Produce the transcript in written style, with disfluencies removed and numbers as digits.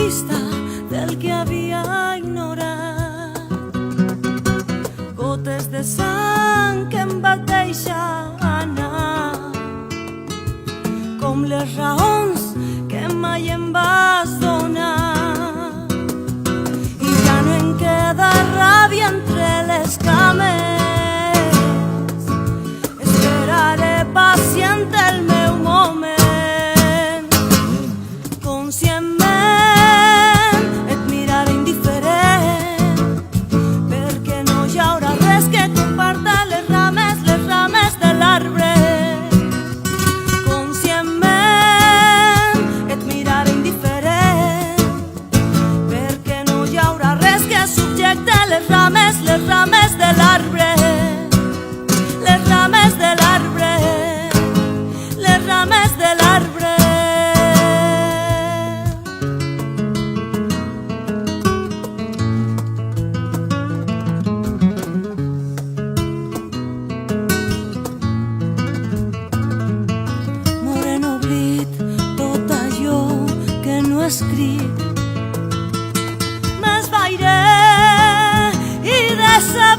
pista del que havia ignorat. Gotes de sang que em va deixar anar, com les raons que mai em vas donar. I ja no em queda ràbia entre les cames, esperaré pacient el meu moment. Conscientment et miraré indiferent, perquè no hi haurà res que comparta les rames de l'arbre. Conscientment et miraré indiferent, perquè no hi haurà res que subjecte les rames de l'arbre. Les rames de l'arbre, les rames de l'arbre. M'hauré oblit tot allò que no he escrit, m'esvairé i de saber